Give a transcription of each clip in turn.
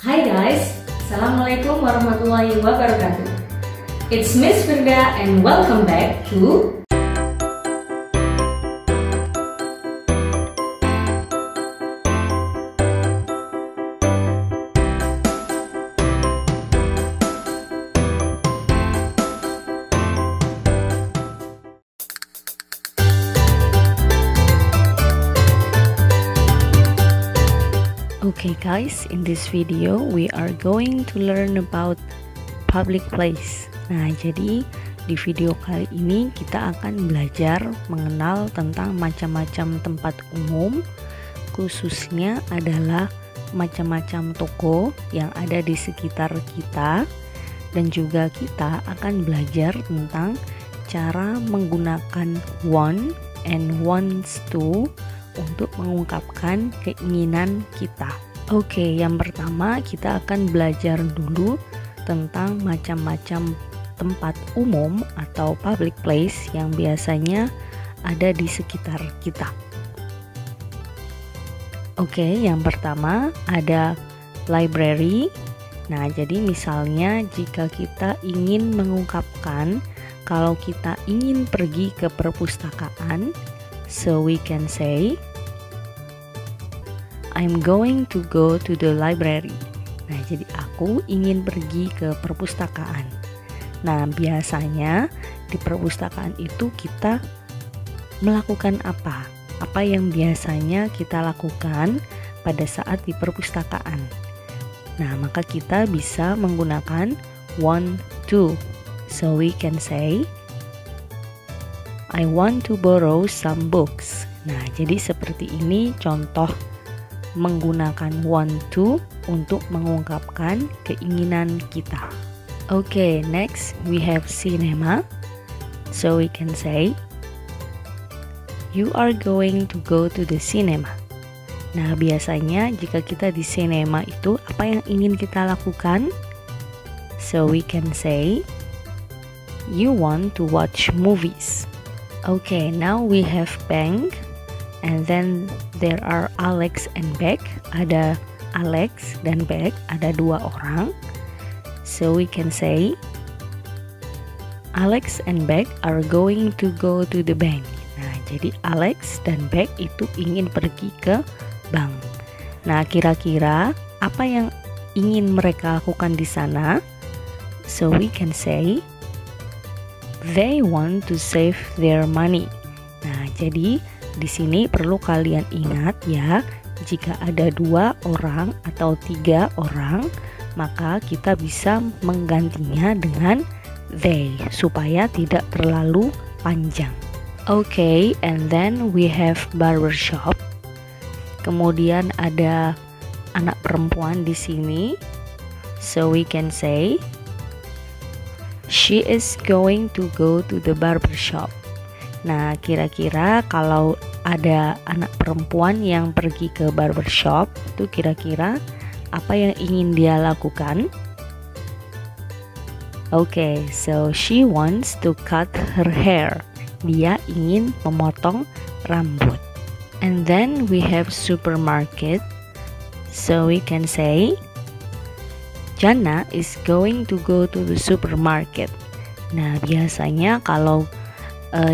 Hai guys, Assalamualaikum warahmatullahi wabarakatuh. It's Miss Firda and welcome back to Okay guys, in this video we are going to learn about public place. Nah, jadi di video kali ini kita akan belajar mengenal tentang macam-macam tempat umum, khususnya adalah macam-macam toko yang ada di sekitar kita, dan juga kita akan belajar tentang cara menggunakan want and wants to untuk mengungkapkan keinginan kita. Oke, yang pertama kita akan belajar dulu tentang macam-macam tempat umum atau public place yang biasanya ada di sekitar kita. Oke, yang pertama ada library. Nah, jadi misalnya jika kita ingin mengungkapkan kalau kita ingin pergi ke perpustakaan, so we can say I'm going to go to the library. Nah, jadi aku ingin pergi ke perpustakaan. Nah, biasanya di perpustakaan itu kita melakukan apa? Apa yang biasanya kita lakukan pada saat di perpustakaan? Nah, maka kita bisa menggunakan want to. So we can say I want to borrow some books. Nah, jadi seperti ini contoh menggunakan want to untuk mengungkapkan keinginan kita. Okay, next we have cinema. So we can say you are going to go to the cinema. Nah, biasanya jika kita di cinema itu apa yang ingin kita lakukan? So we can say you want to watch movies. Okay, now we have bank, and then there are Alex and Beck. Ada Alex dan Beck, ada dua orang. So we can say Alex and Beck are going to go to the bank. Nah, jadi Alex dan Beck itu ingin pergi ke bank. Nah, kira-kira apa yang ingin mereka lakukan di sana? So we can say they want to save their money. Nah, jadi di sini perlu kalian ingat ya, jika ada dua orang atau tiga orang, maka kita bisa menggantinya dengan they supaya tidak terlalu panjang. Okay, and then we have barbershop. Kemudian ada anak perempuan di sini. So we can say she is going to go to the barbershop. Nah, kira-kira kalau ada anak perempuan yang pergi ke barbershop, itu kira-kira apa yang ingin dia lakukan? Okay, so she wants to cut her hair. Dia ingin memotong rambut. And then we have supermarket. So we can say Jana is going to go to the supermarket. Nah, biasanya kalau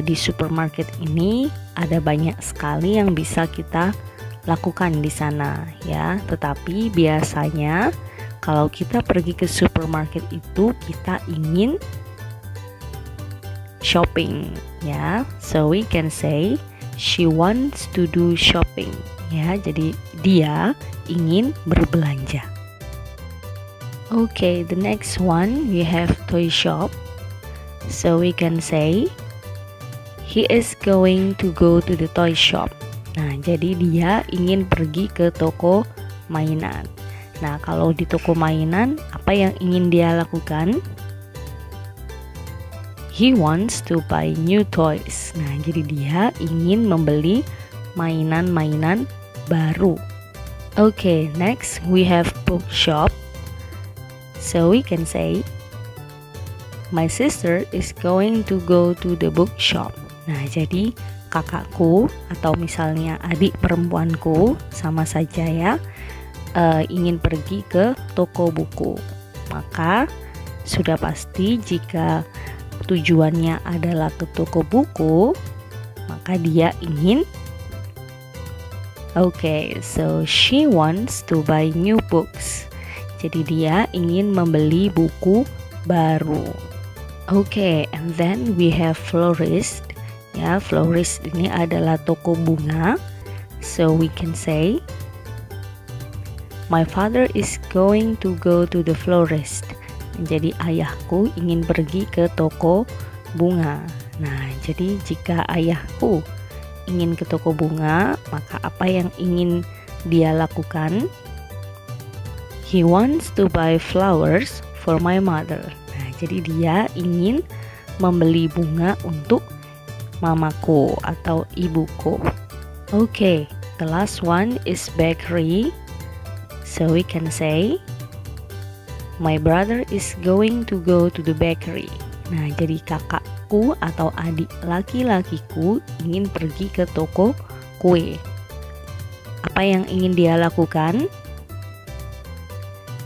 di supermarket ini ada banyak sekali yang bisa kita lakukan di sana ya. Tetapi biasanya kalau kita pergi ke supermarket itu kita ingin shopping ya. So we can say she wants to do shopping ya. Jadi dia ingin berbelanja. Okay, the next one we have toy shop. So we can say he is going to go to the toy shop. Nah, jadi dia ingin pergi ke toko mainan. Nah, kalau di toko mainan apa yang ingin dia lakukan? He wants to buy new toys. Nah, jadi dia ingin membeli mainan-mainan baru. Okay, next we have bookshop. So we can say my sister is going to go to the bookshop. Nah, jadi kakakku atau misalnya adik perempuanku sama saja ya, ingin pergi ke toko buku. Maka sudah pasti jika tujuannya adalah ke toko buku, maka dia ingin. Okay, so she wants to buy new books. Jadi dia ingin membeli buku baru. Okay, and then we have florist. Ya, florist ini adalah toko bunga. So we can say, my father is going to go to the florist. Jadi ayahku ingin pergi ke toko bunga. Nah, jadi jika ayahku ingin ke toko bunga, maka apa yang ingin dia lakukan? He wants to buy flowers for my mother. Nah, jadi dia ingin membeli bunga untuk mamaku atau ibuku. Okay, the last one is bakery. So we can say, my brother is going to go to the bakery. Nah, jadi kakakku atau adik laki-lakiku ingin pergi ke toko kue. Apa yang ingin dia lakukan?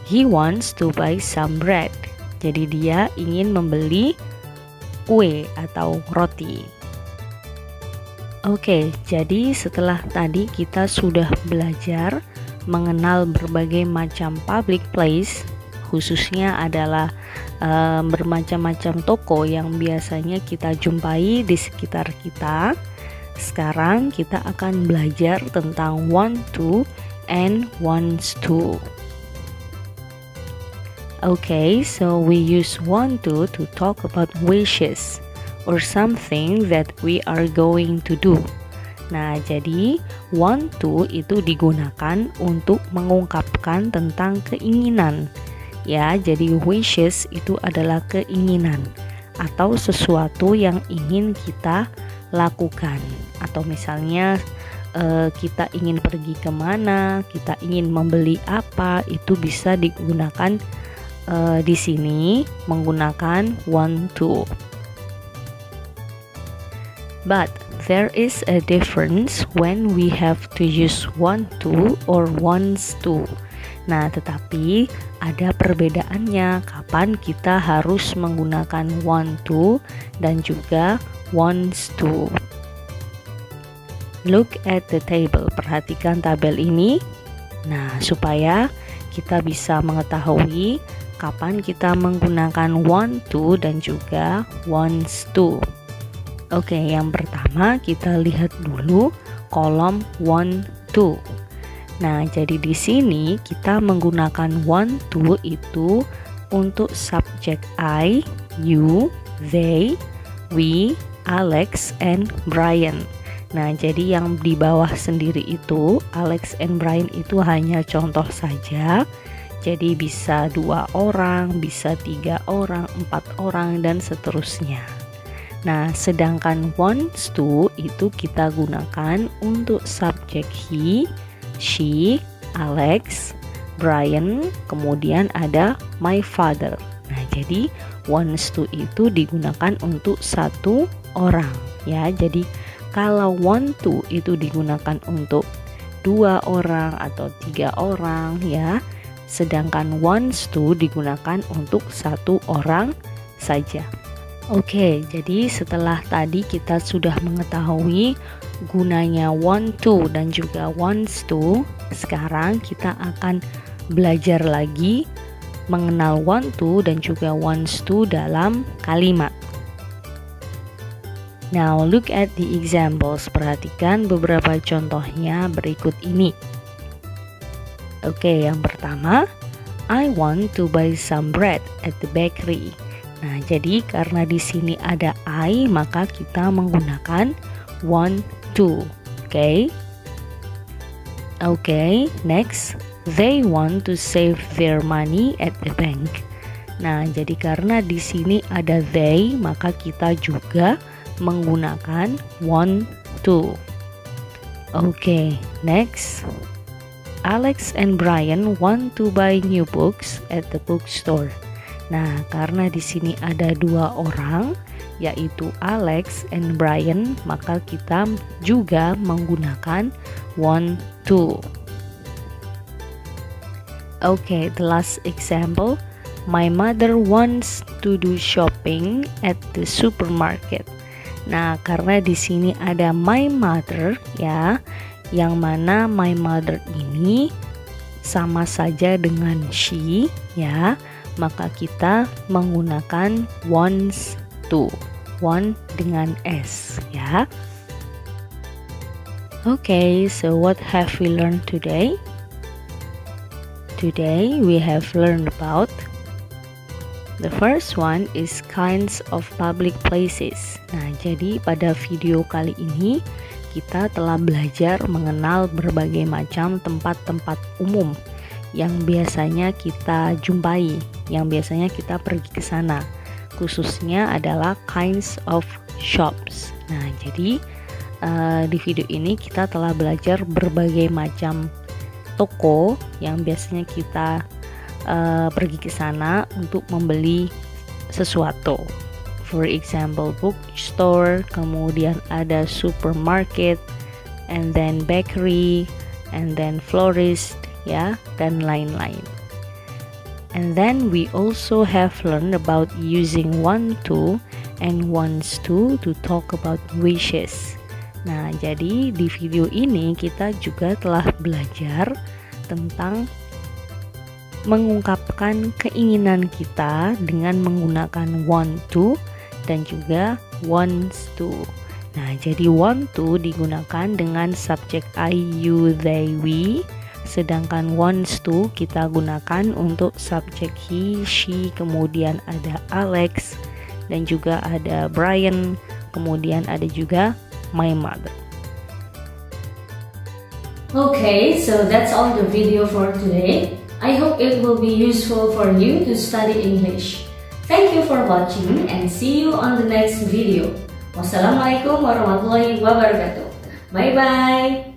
He wants to buy some bread. Jadi dia ingin membeli kue atau roti. Oke, jadi setelah tadi kita sudah belajar mengenal berbagai macam public place, khususnya adalah bermacam-macam toko yang biasanya kita jumpai di sekitar kita. Sekarang kita akan belajar tentang want to and wants to. Okay, so we use want to talk about wishes or something that we are going to do. Nah, jadi want to itu digunakan untuk mengungkapkan tentang keinginan. Ya, jadi wishes itu adalah keinginan atau sesuatu yang ingin kita lakukan. Atau misalnya kita ingin pergi kemana, kita ingin membeli apa, itu bisa digunakan di sini menggunakan want to. But there is a difference when we have to use want to or wants to. Nah, tetapi ada perbedaannya kapan kita harus menggunakan want to dan juga wants to. Look at the table. Perhatikan tabel ini. Nah, supaya kita bisa mengetahui kapan kita menggunakan want to dan juga wants to. Oke, yang pertama kita lihat dulu kolom want to. Nah, jadi di sini kita menggunakan want to itu untuk subjek I, you, they, we, Alex, and Brian. Nah, jadi yang di bawah sendiri itu Alex and Brian itu hanya contoh saja. Jadi bisa 2 orang, bisa 3 orang, 4 orang, dan seterusnya. Nah, sedangkan wants to itu kita gunakan untuk subjek he, she, Alex, Brian, kemudian ada my father. Nah, jadi wants to itu digunakan untuk 1 orang. Ya, jadi kalau want to itu digunakan untuk 2 orang atau 3 orang, ya. Sedangkan wants to digunakan untuk 1 orang saja. Oke, jadi setelah tadi kita sudah mengetahui gunanya want to dan juga wants to, sekarang kita akan belajar lagi mengenal want to dan juga wants to dalam kalimat. Now look at the examples. Perhatikan beberapa contohnya berikut ini. Oke, yang pertama, I want to buy some bread at the bakery. Nah, jadi karena di sini ada I, maka kita menggunakan want to. Oke. Oke, next, they want to save their money at the bank. Nah, jadi karena di sini ada they, maka kita juga menggunakan want to. Oke, next, Alex and Brian want to buy new books at the bookstore. Nah, karena di sini ada 2 orang, yaitu Alex and Brian, maka kita juga menggunakan want to. Okay, the last example. My mother wants to do shopping at the supermarket. Nah, karena di sini ada my mother ya, yang mana my mother ini sama saja dengan she ya, maka kita menggunakan wants to. Want dengan s ya. Okay, so what have we learned today? Today we have learned about the first one is kinds of public places. Nah, jadi pada video kali ini kita telah belajar mengenal berbagai macam tempat-tempat umum yang biasanya kita jumpai, yang biasanya kita pergi ke sana. Khususnya adalah kinds of shops. Nah, jadi di video ini kita telah belajar berbagai macam toko yang biasanya kita pergi ke sana untuk membeli sesuatu. For example, bookstore, kemudian ada supermarket, and then bakery, and then florist, ya, dan lain-lain. And then we also have learned about using want to and wants to talk about wishes. Nah, jadi di video ini kita juga telah belajar tentang mengungkapkan keinginan kita dengan menggunakan want to dan juga wants to. Nah, jadi want to digunakan dengan subjek I, you, they, we. Sedangkan wants to kita gunakan untuk subjek he, she, kemudian ada Alex, dan juga ada Brian, kemudian ada juga my mother. Okay, so that's all the video for today. I hope it will be useful for you to study English. Thank you for watching and see you on the next video. Wassalamualaikum warahmatullahi wabarakatuh. Bye bye.